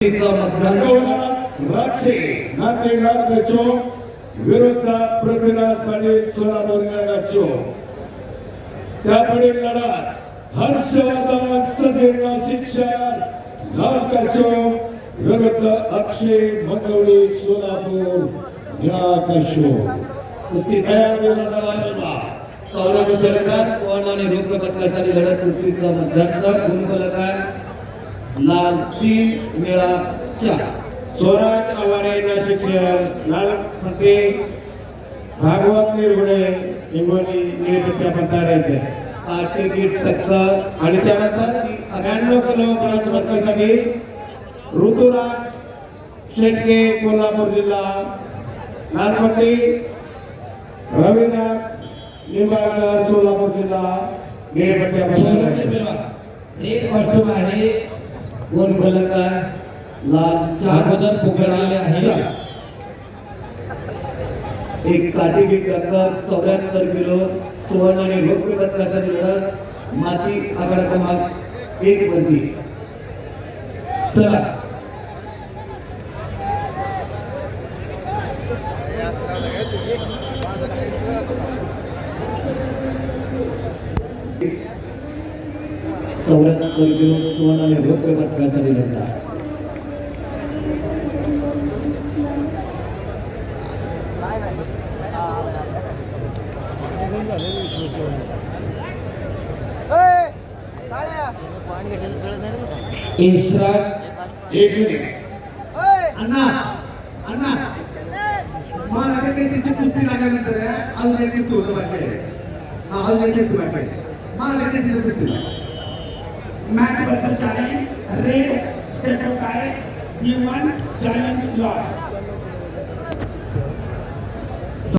विरुद्ध पृथ्वीराज पाटील सोलापूर त्यापुढील लढत हर्षवर्धन सदीर शिक्षण लालकाचो विरुद्ध अक्षय मंगवडी सोलापूर निळाकाचो कुस्ती तयार सौरभ सरकार पवन आणि रोख पदकासाठी लढत कुस्तीचा मध्यंतर गुणफलकार लाल 3 निळा 4 स्वराज आवारे नाशिक शहर लाल पट्टी भागवत निरगुडे हिंगोली निळे पट्ट्या पताडायचे तिकीट टक्कर आणि त्यानंतर 91 किलो ब्रॉन्झ पदकासाठी ऋतुराज शेटके कोल्हापूर जिल्हा लाल पट्टी रविराज निंबाळकर सोलापूर जिल्हा निळे पट्ट्या पताडायचे एक कॉस्ट्यूम आहे गोल गोलकार लाल अगोदर पुकारलेले आहे एक काठी की टक्कर 74 किलो सुवर्ण आणि रौप्य पदकासाठी लढत माती आखाडा क्रमांक 1 वरती चला किलो सुवर्ण आणि रौप्य पदकासाठी लढत इशराक एक मिनिट अन्ना अन्ना महाराष्ट्र केसरीची कुस्ती लागल्यानंतर अजून एक कुस्ती होतं बाकी आहे अजून एक कुस्ती बाकी आहे महाराष्ट्र केसरीची कुस्ती मॅच बद्दल चॅलेंज रेड स्टेप काय यू वन चॅलेंज लॉस्ट